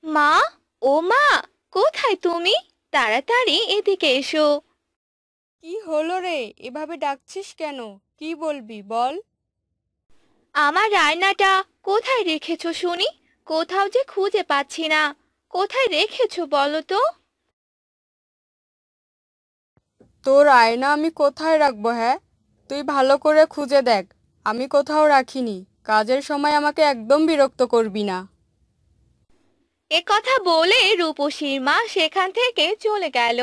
মা, ও মা, কোথায় তুমি? তাড়াতাড়ি এদিকে এসো। কি হলো রে? এভাবে ডাকছিস কেন? কি বলবি বল। আমার রায়নাটা কোথায় রেখেছো শুনি? কোথাও যে খুঁজে পাচ্ছি না। কোথায় রেখেছো বলো তো? তোর আয়না আমি কোথায় রাখবো? হ্যাঁ, তুই ভালো করে খুঁজে দেখ। আমি কোথাও রাখিনি। কাজের সময় আমাকে একদম বিরক্ত করবি না। এ কথা বলে রূপসীর মা সেখান থেকে চলে গেল।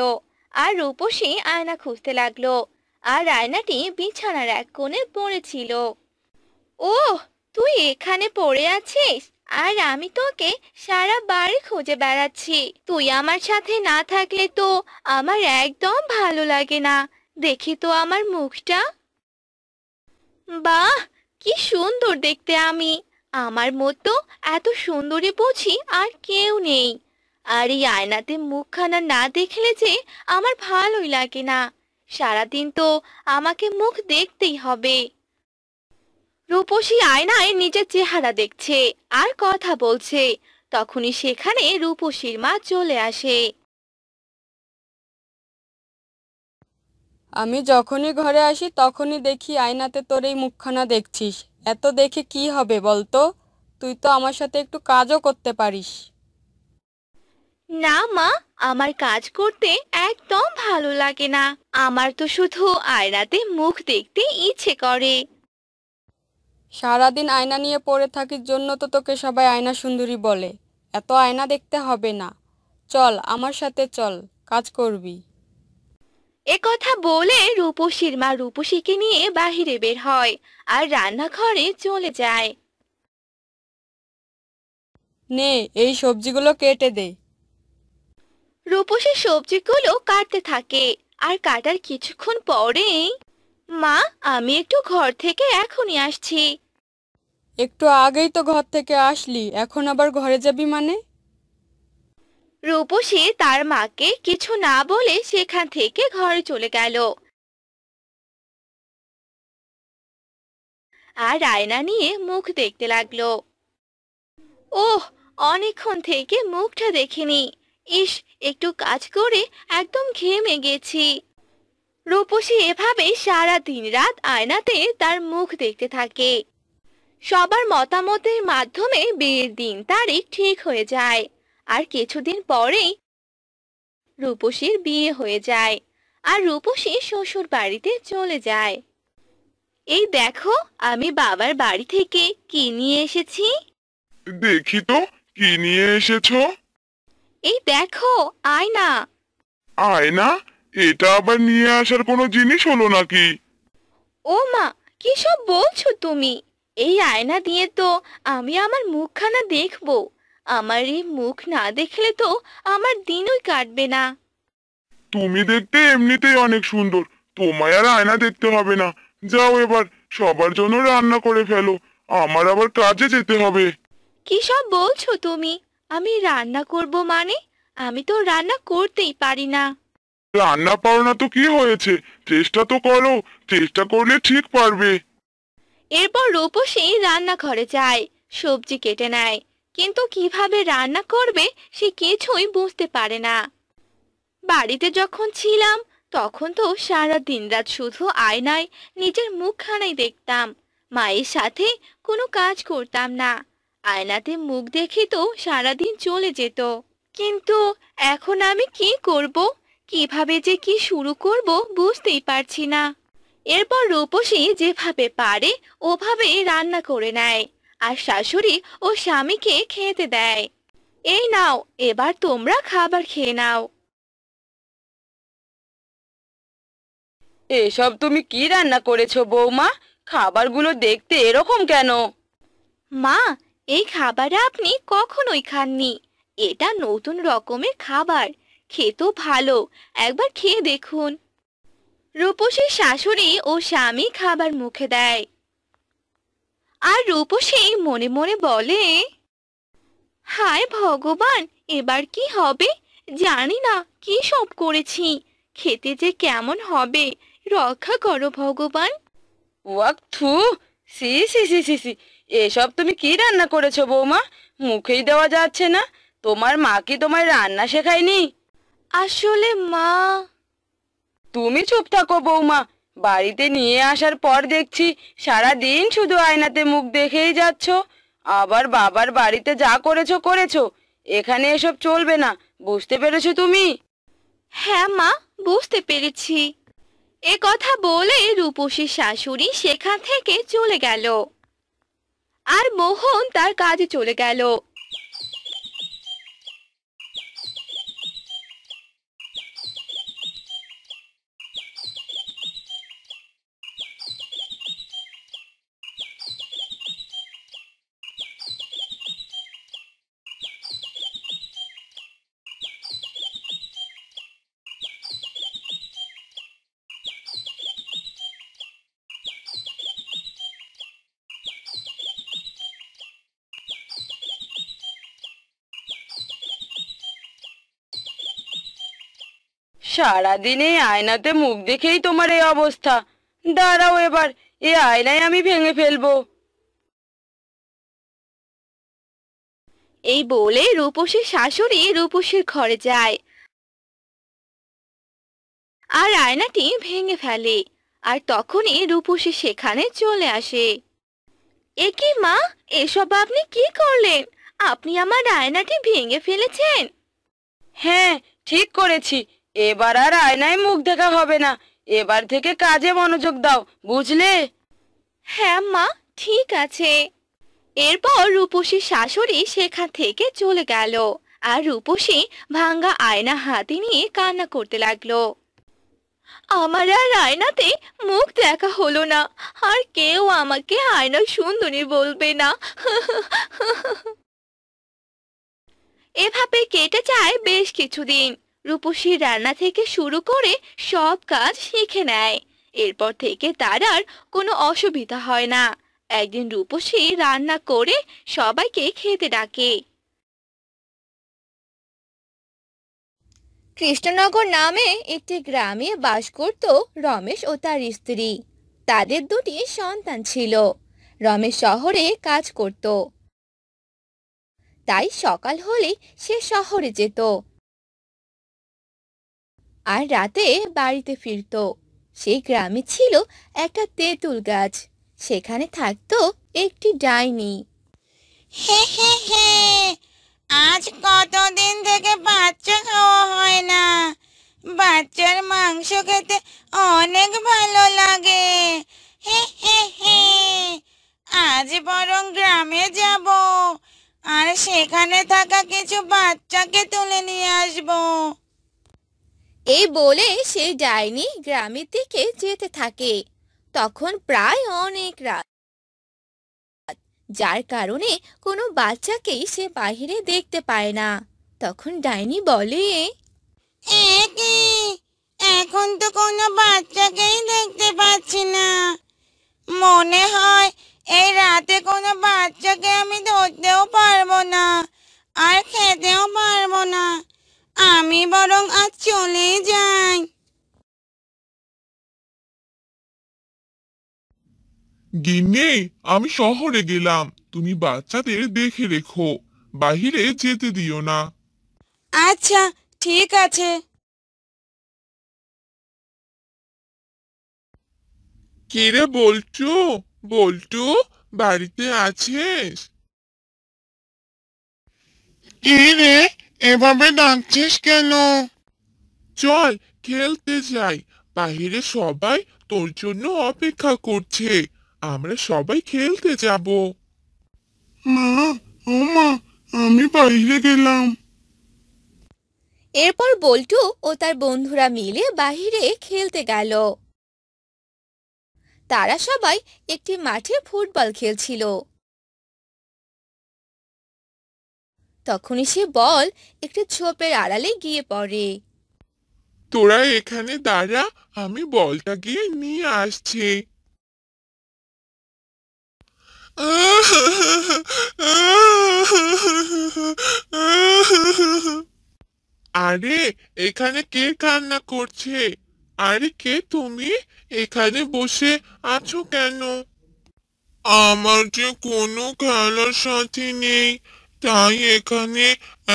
আর রূপসী আয়না খুঁজতে লাগলো। আর আয়নাটি বিছানার এক কোণে পড়েছিল। ওহ, তুই এখানে পড়ে আছিস? আর আমি তোকে সারা বাড়ি খুঁজে বেড়াচ্ছি। তুই আমার সাথে না থাকলে তো আমার একদম ভালো লাগে না। দেখি তো আমার মুখটা। বাহ, কি সুন্দর দেখতে আমি। আমার মতো এত সুন্দরী বুঝি আর কেউ নেই। আর এই আয়নাতে মুখখানা না দেখলে যে আমার ভালোই লাগে না। সারাদিন তো আমাকে মুখ দেখতেই হবে। রূপসী আয়নায় নিজের চেহারা দেখছে আর কথা বলছে। তখনই সেখানে রূপসীর মা চলে আসে। আমি যখনই ঘরে আসি তখনই দেখি আয়নাতে তোর এই মুখখানা দেখছিস। এত দেখে কি হবে বলতো? তুই তো আমার সাথে একটু কাজও করতে পারিস। না মা, আমার কাজ করতে একদম ভালো লাগে না। আমার তো শুধু আয়নাতে মুখ দেখতে ইচ্ছে করে। সারাদিন আয়না নিয়ে পড়ে থাকির জন্য তো তোকে সবাই আয়না সুন্দরী বলে। এত আয়না দেখতে হবে না। চল আমার সাথে চল, কাজ করবি। এ কথা বলে রূপসীর মা রূপসীকে নিয়ে বাহিরে বের হয় আর রান্নাঘরে চলে যায়। নে, এই সবজিগুলো কেটে দে। রূপসী সবজিগুলো কাটতে থাকে। আর কাটার কিছুক্ষণ পরেই, মা, আমি একটু ঘর থেকে এখনই আসছি। একটু আগেই তো ঘর থেকে আসলি, এখন আবার ঘরে যাবি মানে? রূপসী তার মাকে কিছু না বলে সেখান থেকে ঘরে চলে গেল। আর আয়না নিয়ে মুখ দেখতে লাগলো। ওহ, অনেকক্ষণ থেকে মুখটা দেখিনি। ইস, একটু কাজ করে একদম ঘেমে গেছি। রূপসী এভাবে সারা দিন রাত আয়নাতে তার মুখ দেখতে থাকে। সবার মতামতের মাধ্যমে বিয়ের দিন তারিখ ঠিক হয়ে যায়। আর কিছুদিন পরেই রূপসীর বিয়ে হয়ে যায়। আর রূপসী শ্বশুর বাড়িতে চলে যায়। এই দেখো, আমি বাবার বাড়ি থেকে কি নিয়ে এসেছি। দেখি তো, কি নিয়ে এসেছো? এই দেখো, আয়না। আয়না? এটা আবার নিয়ে আসার কোনো জিনিস হলো নাকি? ও মা, কি সব বলছো তুমি? এই আয়না দিয়ে তো আমি আমার মুখখানা দেখবো। আমার এই মুখ না দেখলে তো আমার দিনই কাটবে না। তুমি দেখতে এমনিতেই অনেক সুন্দর, তোমায় আর আয়না দেখতে হবে না। যাও এবার সবার জন্য রান্না করে ফেলো, আমার আবার কাজে যেতে হবে। কি সব বলছো তুমি? আমি রান্না করব মানে? আমি তো রান্না করতেই পারি না। রান্না পারো না তো কি হয়েছে, চেষ্টা তো করো, চেষ্টা করলে ঠিক পারবে। এরপর রূপসী রান্নাঘরে যায়, সবজি কেটে নেয়। কিন্তু কিভাবে রান্না করবে সে কিছুই বুঝতে পারে না। বাড়িতে যখন ছিলাম তখন তো সারা দিন রাত শুধু আয়নায় নিজের মুখখানাই দেখতাম। মায়ের সাথে কোনো কাজ করতাম না। আয়নাতে মুখ দেখে তো সারাদিন চলে যেত। কিন্তু এখন আমি কি করব? কিভাবে যে কি শুরু করব বুঝতেই পারছি না। এরপর রূপসী যেভাবে পারে ওভাবে রান্না করে নেয়। আর শাশুড়ি ও স্বামীকে খেতে দেয়। এই নাও, এবার তোমরা খাবার খেয়ে নাও। এসব তুমি কি রান্না করেছো বৌমা? খাবারগুলো দেখতে এরকম কেন? মা, এই খাবার আপনি কখনোই খাননি। এটা নতুন রকমের খাবার। খেতেও ভালো। একবার খেয়ে দেখুন। রূপসীর শাশুড়ি ও স্বামী খাবার মুখে দেয়। আর রূপসী মনে মনে বলে, হায় ভগবান, এবার কি হবে? জানি না কি সব করেছি। খেতে যে কেমন হবে, রক্ষা করো ভগবান। ওয়াক থু! সি সি সি সি সি! এসব তুমি কি রান্না করেছো বৌমা? মুখেই দেওয়া যাচ্ছে না। তোমার মা কি তোমায় রান্না শেখায়নি? আসলে মা। তুমি চুপ থাকো বৌমা। বাড়িতে নিয়ে আসার পর দেখছি সারা দিন শুধু আয়নাতে মুখ দেখেই যাচ্ছ। আবার বাবার বাড়িতে যা করেছো করেছো, এখানে এসব চলবে না। বুঝতে পেরেছো তুমি? হ্যাঁ মা, বুঝতে পেরেছি। এ কথা বলে রূপসীর শাশুড়ি সেখান থেকে চলে গেল, আর মোহন তার কাজে চলে গেল। সারাদিনে আয়নাতে মুখ দেখেই তোমার এই অবস্থা। দাঁড়াও, এবার এ আয়নায় আমি ভেঙে ফেলবো। এই বলে রূপসীর শাশুড়ি রূপসীর ঘরে যায় আর আয়নাটি ভেঙে ফেলে। আর তখনই রূপসী সেখানে চলে আসে। এ কি মা, এসব আপনি কি করলেন? আপনি আমার আয়নাটি ভেঙে ফেলেছেন। হ্যাঁ, ঠিক করেছি। এবার আর আয়নায় মুখ দেখা হবে না। এবার থেকে কাজে মনোযোগ দাও, বুঝলে? হ্যাঁ মা, ঠিক আছে। এরপর রূপসীর শাশুড়ি সেখান থেকে চলে গেল, আর রূপসী ভাঙ্গা আয়না হাতে নিয়ে কান্না করতে লাগলো। আমার আর আয়নাতে মুখ দেখা হলো না, আর কেউ আমাকে আয়না সুন্দরী বলবে না। এভাবে কেটে যায় বেশ কিছুদিন। রূপসী রান্না থেকে শুরু করে সব কাজ শিখে নেয়। এরপর থেকে তার আর কোনো অসুবিধা হয় না। একদিন রূপসী রান্না করে সবাইকে খেতে ডাকে। কৃষ্ণনগর নামে একটি গ্রামে বাস করত রমেশ ও তার স্ত্রী। তাদের দুটি সন্তান ছিল। রমেশ শহরে কাজ করত, তাই সকাল হলে সে শহরে যেত আর রাতে বাড়িতে ফিরত। সেই গ্রামে ছিল একটা তেঁতুল গাছ। সেখানে থাকতো একটি ডাইনি। হে হে হে, আজ কতদিন থেকে বাচ্চা খাওয়া হয় না। বাচ্চার মাংস খেতে অনেক ভালো লাগে। হে হে হে, আজ বরং গ্রামে যাব আর সেখানে থাকা কিছু বাচ্চাকে তুলে নিয়ে আসবো। এই বলে সেই ডাইনি গ্রামের দিকে যেতে থাকে। তখন প্রায় অনেক রাত, যার কারণে কোনো বাচ্চাকেই সে বাহিরে দেখতে পায় না। তখন ডাইনি বলে, এ কি, এখন তো কোনো বাচ্চাকেই দেখতে পাচ্ছি না। মনে হয় এই রাতে কোনো বাচ্চাকে আমি ধরতেও পারবো না আর খেতেও পারবো না। আমি বরং আজ চলেই যাই। গিন্নি, আমি শহরে গেলাম, তুমি বাচ্চাদের দেখে রেখো, বাহিরে যেতে দিও না। আচ্ছা, ঠিক আছে। কিরে বল্টু, বল্টু, বাড়িতে আছিস? কি রে, এভাবে ডাকছিস কেন? চল খেলতে যাই, বাহিরে সবাই তোর জন্য অপেক্ষা করছে। আমরা সবাই খেলতে যাব। মা, ও মা, আমি বাইরে গেলাম। এরপর বল্টু ও তার বন্ধুরা মিলে বাহিরে খেলতে গেল। তারা সবাই একটি মাঠে ফুটবল খেলছিল। তখনই সে বল একটি ঝোপের আড়ালে গিয়ে পড়ে। তোরা এখানে দাঁড়া, আমি বলটা গিয়ে নিয়ে আসছি। আরে, এখানে কে কান্না করছে? আরে কে তুমি? এখানে বসে আছো কেন? আমার যে কোনো খেলার সাথী নেই, তাই এখানে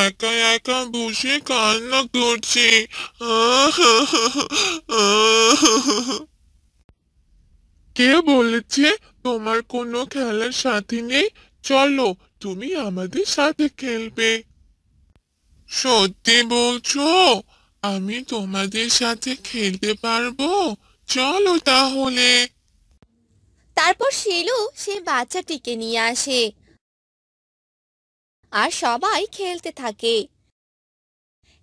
একা একা বসে কান্না করছি। কে বলেছে তোমার কোনো খেলার সাথী নেই? চলো, তুমি আমাদের সাথে খেলবে। সত্যি বলছো? আমি তোমাদের সাথে খেলতে পারবো? চলো তাহলে। তারপর শিলু সে বাচ্চাটিকে নিয়ে আসে আর সবাই খেলতে থাকে।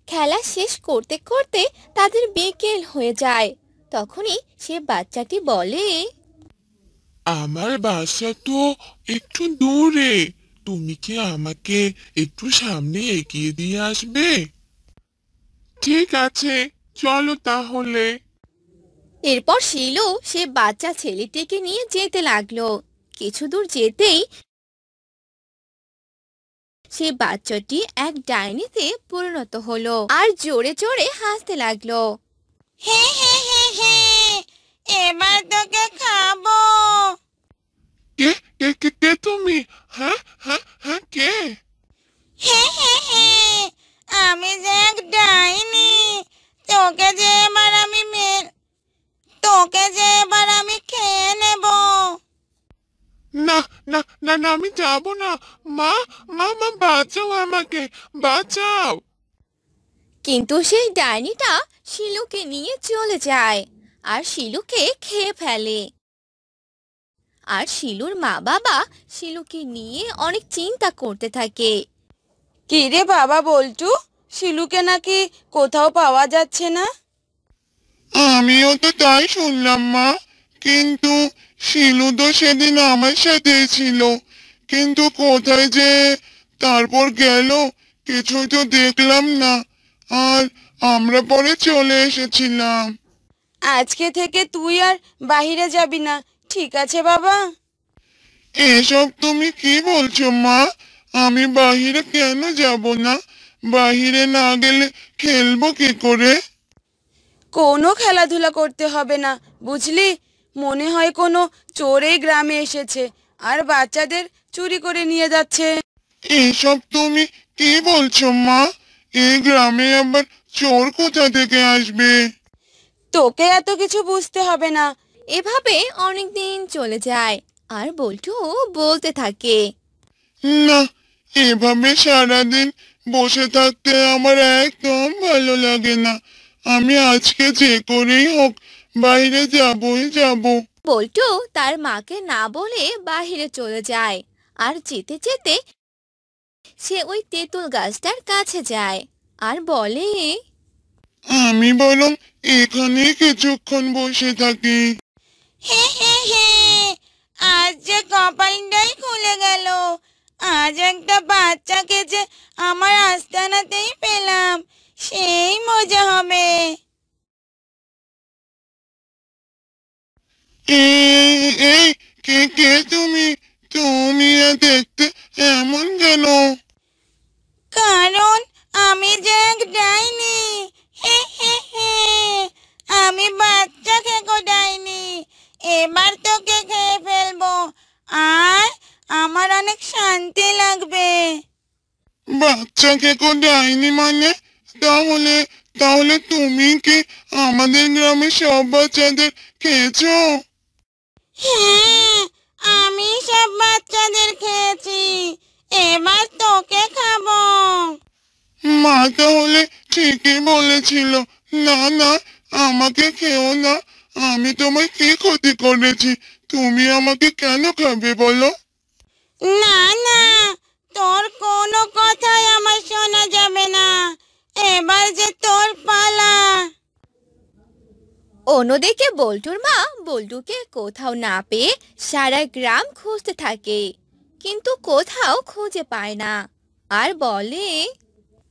খেলা শেষ করতে করতে তাদের বিকেল হয়ে যায়। তখনই সে বাচ্চাটি বলে, আমার বাসা তো একটু দূরে, তুমি কি আমাকে একটু সামনে এগিয়ে দিয়ে আসবে? ঠিক আছে, চলো তাহলে। এরপর শিলু সে বাচ্চা ছেলেটিকে নিয়ে যেতে লাগলো। কিছু দূর যেতেই সে বাচ্চাটি এক ডাইনিতে পরিণত হলো আর জোরে জোরে হাসতে লাগলো। হে হে হে হে, এবার তোকে খাবো। কে কে কে কে তুমি? হ্যাঁ হ্যাঁ হ্যাঁ, কে? হে হে হে, আমি যে এক ডাইনি। তোকে যে এবার আমি খেয়ে নেব। না না না না, আমি যাবো না। মা মা মা, বাঁচাও আমাকে, বাঁচাও। কিন্তু সেই ডাইনিটা শিলুকে নিয়ে চলে যায় আর শিলুকে খেয়ে ফেলে। আর শিলুর মা বাবা শিলুকে নিয়ে অনেক চিন্তা করতে থাকে। কি রে বাবা বল্টু, শিলুকে নাকি কোথাও পাওয়া যাচ্ছে না? আমিও তো তাই শুনলাম মা, কিন্তু শিলু তো সেদিন আমার সাথেই ছিল, কিন্তু কোথায় যে তারপর গেল কিছুই তো দেখলাম না। আর আমরা পরে চলে এসেছিলাম। আজকে থেকে তুই আর বাহিরে যাবি না, ঠিক আছে বাবা? এসব তুমি কি বলছো মা? আমি বাহিরে কেন যাব না? বাহিরে না গেলে খেলবো কি করে? কোনো খেলাধুলা করতে হবে না, বুঝলি? মনে হয় কোনো চোর এই গ্রামে এসেছে আর বাচ্চাদের চুরি করে নিয়ে যাচ্ছে। এসব তুমি কি বলছো মা? এই গ্রামে আবার চোর কোথা থেকে আসবে? তোকে এত কিছু বুঝতে হবে না। এভাবে অনেক দিন চলে যায় আর বল্টু বলতে থাকে, না, এভাবে সারাদিন বসে থাকতে আমার একদম ভালো লাগে না। আমি আজকে যে করেই হোক বাইরে যাবই যাব। বল্টু তার মাকে না বলে বাহিরে চলে যায় আর যেতে যেতে সে ওই তেঁতুল গাছটার কাছে যায় আর বলে, আমি বরং এখানে কিছুক্ষণ বসে থাকি। হে হে হে, আজ যে কপালটাই খুলে গেল। আজ একটা বাচ্চাকে যে আমার আস্তানাতেই পেলাম, সেই মজা হবে। এই কে কে তুমি? তুমি দেখতে এমন কেন? কারণ আমি যে এক ডাইনি। হে হে হে, আমি বাচ্চা খেকো ডাইনি। এবার তোকে খেয়ে ফেলবো আর আমার অনেক শান্তি লাগবে। বাচ্চাকে কো ডাইনি মানে? তাহলে তাহলে তুমি কি আমাদের গ্রামের সব বাচ্চাদের খেয়েছো? হ্যাঁ, আমি সব বাচ্চাদের খেয়েছি। এবার তোকে খাবো। মা তাহলে ঠিকই বলেছিল। না না, আমাকে খেও না। আমি তোমায় কি ক্ষতি করেছি? তুমি আমাকে কেন খাবে বলো? না না, তোর কোনো কথাই আমার শোনা যাবে না। এবার যে তোর পালা। অন্যদিকে বল্টুর মা বল্টুকে কোথাও না পেয়ে সারা গ্রাম খুঁজতে থাকে, কিন্তু কোথাও খুঁজে পায় না আর বলে,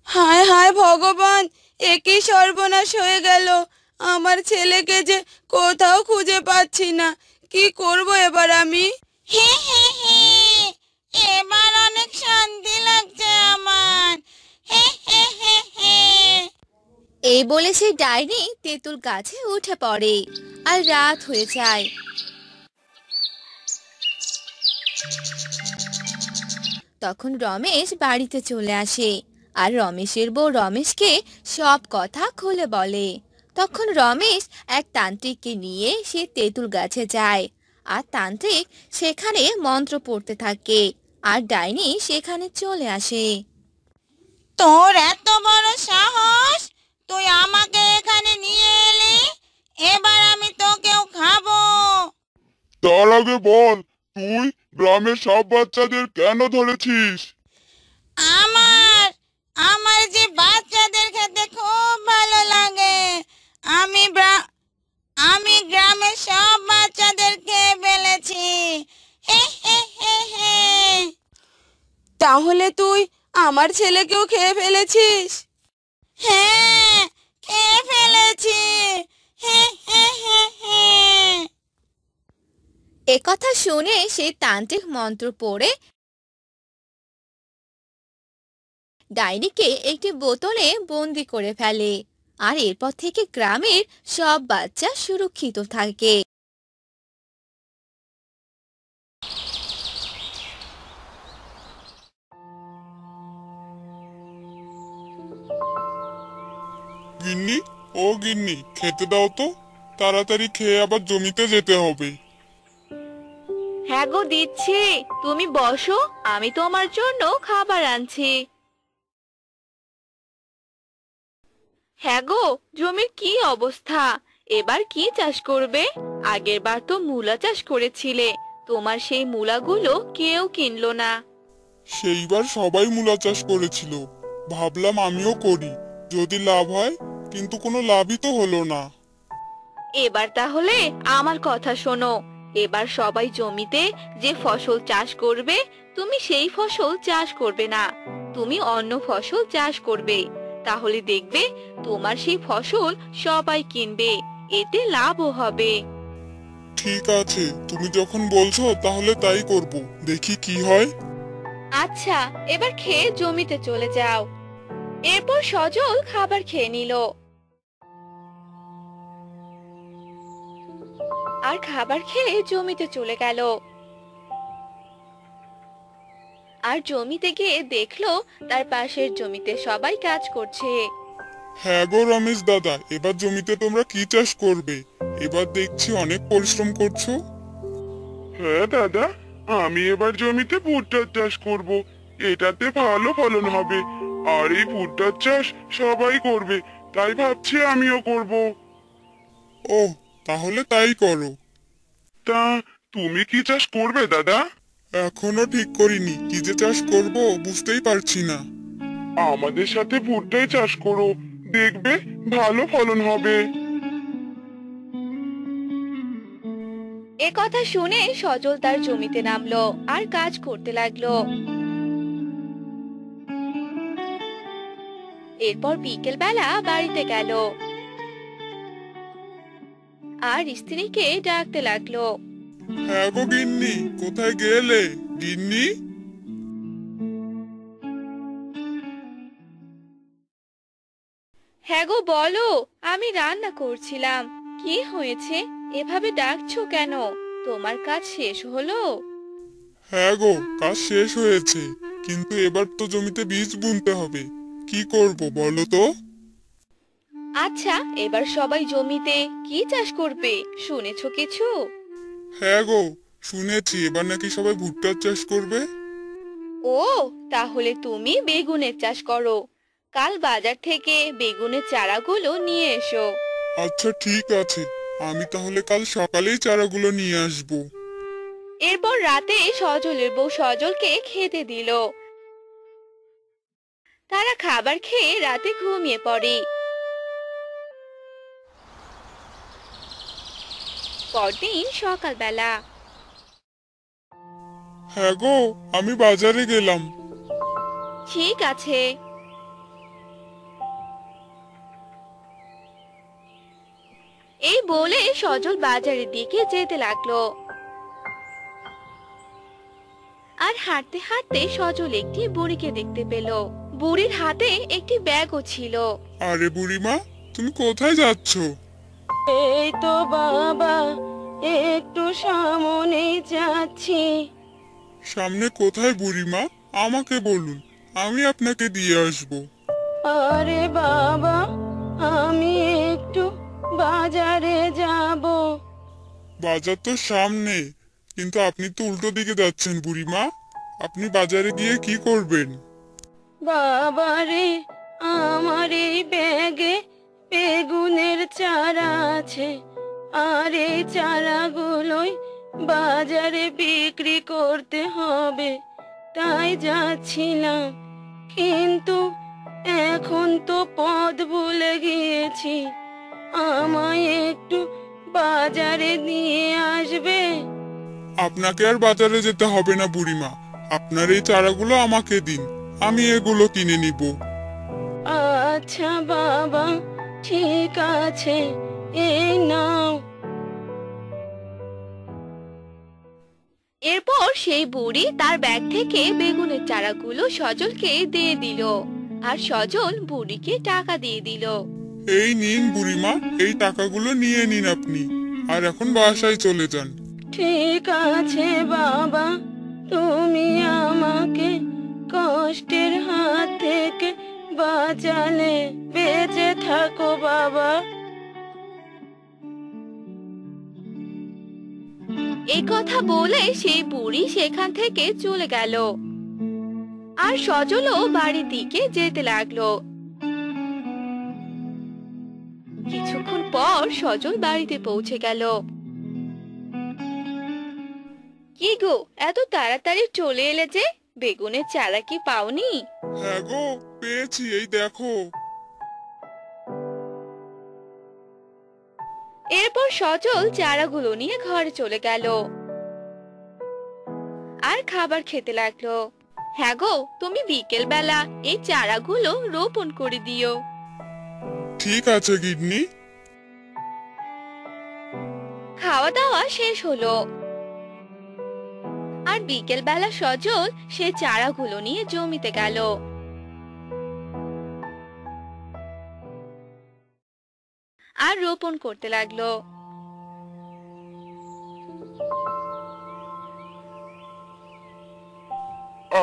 হায় হায় ভগবান, এ কি সর্বনাশ হয়ে গেল! আমার ছেলেকে যে কোথাও খুঁজে পাচ্ছি না, কি করব এবার আমি? হে হে হে, এবার অনেক শান্তি লাগছে আমার। হে হে হে হে। এই বলে সেই ডাইনি তেঁতুল গাছে উঠে পড়ে আর রাত হয়ে যায়। তখন রমেশ বাড়িতে চলে আসে আর রমেশের বউ রমেশকে সব কথা খুলে বলে। তখন রমেশ এক তান্ত্রিককে নিয়ে সে তেঁতুল গাছে যায় আর তান্ত্রিক সেখানে মন্ত্র পড়তে থাকে আর ডাইনি সেখানে চলে আসে। তোর এত বড় সাহস, তুই আমাকে এখানে নিয়ে এলি, এবার আমি তোকেও খাবো। তার আগে বল, তুই গ্রামের সব বাচ্চাদের কেন ধরেছিস? আমার আমার যে বাচ্চাদের খেতে খুব ভালো লাগে, আমি গ্রামের সব বাচ্চাদের খেয়ে ফেলেছি। হে হে হে হে। তাহলে তুই আমার ছেলেকেও খেয়ে ফেলেছিস? হ্যাঁ, খেয়ে ফেলেছি। হে হে হে হে। একথা শুনে সে তান্ত্রিক মন্ত্র পড়ে ডাইনিকে একটি বোতলে বন্দি করে ফেলে আর এরপর থেকে গ্রামের সব বাচ্চা সুরক্ষিত থাকে। গিন্নি, ও গিন্নি, খেতে দাও তো, তাড়াতাড়ি খেয়ে আবার জমিতে যেতে হবে। হ্যাঁ গো, দিচ্ছি, তুমি বসো, আমি তোমার জন্য খাবার আনছি। হ্যাঁ গো, জমির কি অবস্থা? এবার কি চাষ করবে? আগের বার তো মূলা চাষ করেছিলে, তোমার সেই মূলাগুলো কেউ কিনলো না। সেইবার সবাই মূলা চাষ করেছিল, ভাবলাম আমিও করি, যদি লাভ হয়, কিন্তু কোনো লাভই তো হলো না। এবার তাহলে আমার কথা শোনো, এবার সবাই জমিতে যে ফসল চাষ করবে তুমি সেই ফসল চাষ করবে না, তুমি অন্য ফসল চাষ করবে। তাহলে দেখবে তোমার সেই ফসল সবাই কিনবে, এতে লাভও হবে। ঠিক আছে, তুমি যখন বলছো তাহলে তাই করব, দেখি কি হয়। আচ্ছা, এবার খেয়ে জমিতে চলে যাও। এরপর সজল খাবার খেয়ে নিল আর খাবার খেয়ে জমিতে চলে গেল। আর জমিতে গিয়ে দেখলো তার পাশের জমিতে সবাই কাজ করছে। হ্যাঁ গো রমেশ দাদা, এবার জমিতে তোমরা কি চাষ করবে? এবার দেখছি অনেক পরিশ্রম করছো। হ্যাঁ দাদা, আমি এবার জমিতে ভুট্টার চাষ করব, এটাতে ভালো ফলন হবে। আর এই ভুট্টার চাষ সবাই করবে, তাই ভাবছি আমিও করব। ও, তাহলে তাই করো। তা তুমি কি চাষ করবে দাদা? এখনো ঠিক করিনি, কি যে চাষ করব বুঝতেই পারছি না। আমাদের সাথে ভুট্টাই চাষ করো, দেখবে ভালো ফলন হবে। এ কথা শুনে সজল তার জমিতে নামলো আর কাজ করতে লাগলো। এরপর বিকেল বেলা বাড়িতে গেল আর স্ত্রীকে ডাকতে লাগলো। হ্যাঁ গো গিন্নি, কোথায় গেলে গিন্নি? হ্যাঁ গো, বলো, আমি রান্না করছিলাম। কি হয়েছে, এভাবে ডাকছো কেন? তোমার কাজ শেষ হলো? হ্যাঁ গো, কাজ শেষ হয়েছে, কিন্তু এবার তো জমিতে বীজ বুনতে হবে, কি করব বলো তো? আচ্ছা, এবার সবাই জমিতে কি চাষ করবে শুনেছো কিছু? হ্যাঁ গো, শুনেছি এবার নাকি সবাই ভুট্টার চাষ করবে। ও, তাহলে তুমি বেগুনের চাষ করো। কাল বাজার থেকে বেগুনের চারাগুলো নিয়ে এসো। আচ্ছা ঠিক আছে, আমি তাহলে কাল সকালেই চারাগুলো নিয়ে আসবো। এরপর রাতে সজলের বউ সজলকে খেতে দিল। তারা খাবার খেয়ে রাতে ঘুমিয়ে পড়ে। পরদিন সকালবেলা। হ্যাঁ গো, আমি বাজারে গেলাম। ঠিক আছে। এই বলে সজল বাজারের দিকে যেতে লাগলো। আর হাঁটতে হাঁটতে সজল একটি বুড়িকে দেখতে পেল। বুড়ির হাতে একটি ব্যাগও ছিল। আরে বুড়িমা, তুমি কোথায় যাচ্ছ? এই তো বাবা, একটু সামনে যাচ্ছি। সামনে কোথায় বুড়িমা? আমাকে বলুন, আমি আপনাকে দিয়ে আসবো। আরে বাবা, আমি একটু বাজারে যাব। বাজার তো সামনে, কিন্তু আপনি তো উল্টো দিকে যাচ্ছেন বুড়িমা। আপনি বাজারে গিয়ে কি করবেন? বাবারে, আমার এই ব্যাগে বেগুনের চারা আছে, আর এই চারাগুলোই বাজারে বিক্রি করতে হবে, তাই যাচ্ছিলাম। কিন্তু এখন তো পথ ভুলে গিয়েছি, আমায় একটু বাজারে নিয়ে আসবে? আপনাকে আর বাজারে যেতে হবে না বুড়িমা, আপনার এই চারাগুলো আমাকে দিন, আমি এগুলো কিনে নিব। আচ্ছা বাবা, ঠিক আছে, এই নাও। এরপর সেই বুড়ি তার ব্যাগ থেকে বেগুনের চারাগুলো সজলকে দিয়ে দিল, আর সজল বুড়িকে টাকা দিয়ে দিল। এই নিন বুড়িমা, এই টাকাগুলো নিয়ে নিন আপনি, আর এখন বাসায় চলে যান। ঠিক আছে বাবা, তুমি আমাকে কষ্টের হাত থেকে বাঁচালে। বেঁচে থাকো বাবা। এই কথা বলে সেই বুড়ি সেখান থেকে চলে গেল, আর সজলও বাড়ির দিকে যেতে লাগলো। কিছুক্ষণ পর সজল বাড়িতে পৌঁছে গেল। কি গো, এত তাড়াতাড়ি চলে এলে যে? বেগুনের চারা কি পাওনি? হ্যাঁ গো, পেয়েছি, এই দেখো। এরপর সজল চারাগুলো নিয়ে ঘরে চলে গেল আর খাবার খেতে লাগলো। হ্যাঁ গো, তুমি বিকেল বেলা এই চারাগুলো রোপণ করে দিও। ঠিক আছে গিন্নি। খাওয়া দাওয়া শেষ হলো, আর বিকেল বেলা সজল সে চারাগুলো নিয়ে জমিতে গেল। আর রোপণ করতে লাগলো।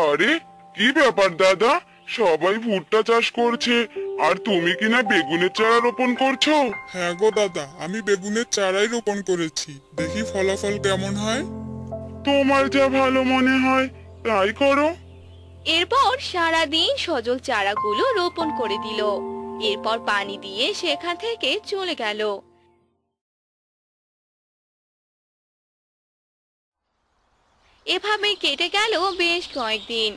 আরে কি ব্যাপার দাদা, সবাই ভুট্টা চাষ করছে আর তুমি কিনা বেগুনের চারা রোপণ করছো? হ্যাঁ গো দাদা, আমি বেগুনের চারাই রোপণ করেছি, দেখি ফলাফল কেমন হয়। তোমার যা ভালো মনে হয় তাই করো। এরপর সারাদিন সজল চারাগুলো রোপণ করে দিল, এরপর পানি দিয়ে সেখান থেকে চলে গেল। এভাবে কেটে গেল বেশ কয়েকদিন।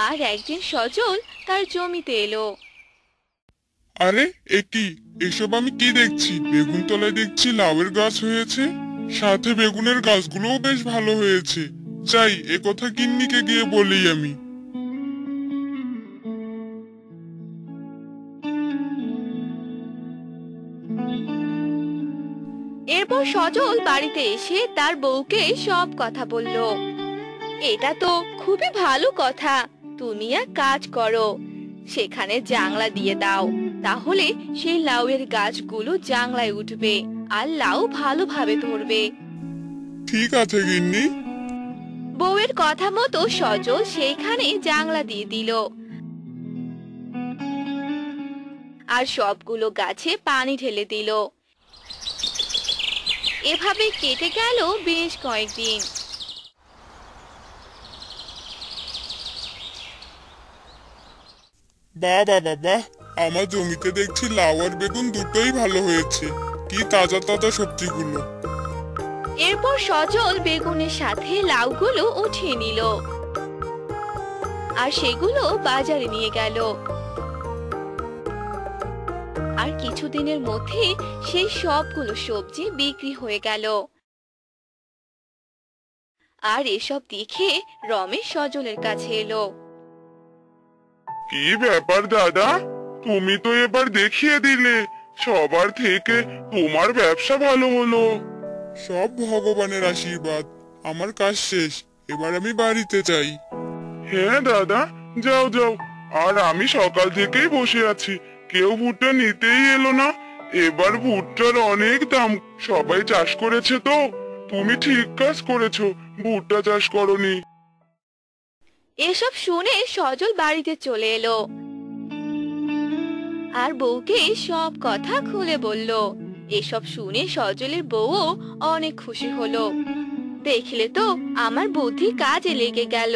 আর একদিন সজল তার জমিতে এলো। আরে একি, এসব আমি কি দেখছি? বেগুন তলায় দেখছি লাউয়ের গাছ হয়েছে, সাথে বেগুনের গাছগুলোও বেশ ভালো হয়েছে। যাই, একথা গিন্নিকে গিয়ে বলি আমি। এরপর সজল বাড়িতে এসে তার বউকে সব কথা বলল। এটা তো খুবই ভালো কথা, তুমি এক কাজ করো, সেখানে জাংলা দিয়ে দাও, তাহলে সেই লাউয়ের গাছগুলো জাংলায় উঠবে আর লাউ ভালোভাবে ধরবে। ঠিক আছে গিন্নি। বউয়ের কথা মতো সজল সেইখানে জাংলা দিয়ে দিল, আর সবগুলো গাছে পানি ঢেলে দিল। এভাবে কেটে গেল বেশ কয়েকদিন। বাহ বাবা বাহ, আমার জমিতে দেখছি লাউ আর বেগুন দুটোই ভালো হয়েছে, কি তাজা তাজা সবজিগুলো। এরপর সজল বেগুনের সাথে লাউগুলো উঠিয়ে নিল, আর সেগুলো বাজারে নিয়ে গেল। আর কিছুদিনের মধ্যে সেই সবগুলো সবজি বিক্রি হয়ে গেল। আর এসব দেখে রমেশ সজলের কাছে এলো। কি ব্যাপার দাদা, তুমি তো এবার দেখিয়ে দিলে, সবার থেকে তোমার ব্যবসা ভালো হলো। সব ভগবানের আশীর্বাদ, আমার কাজ শেষ, এবার আমি বাড়িতে যাই। হ্যাঁ দাদা, যাও যাও। আর আমি সকাল থেকেই বসে আছি, কেউ ভুট্টা নিতেই এলো না। এবার ভুট্টার অনেক দাম, সবাই চাষ করেছে তো। তুমি ঠিক কাজ করেছো, ভুট্টা চাষ করনি। এসব শুনে সজল বাড়িতে চলে এলো আর বউকে সব কথা খুলে বলল। এসব শুনে সজলের বউও অনেক খুশি হলো। দেখলে তো, আমার বুদ্ধি কাজে লেগে গেল।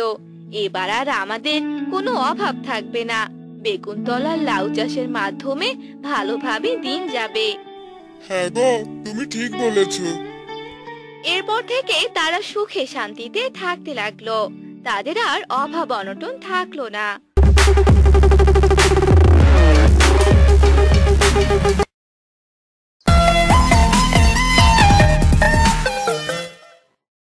এবার আর আমাদের কোনো অভাব থাকবে না। বেগুনতলার লাউ চাষের মাধ্যমে ভালোভাবে দিন যাবে। হ্যাঁ গো, তুমি ঠিক বলেছো। এরপর থেকে তারা সুখে শান্তিতে থাকতে লাগলো। তাদের আর অভাব অনটন থাকলো না।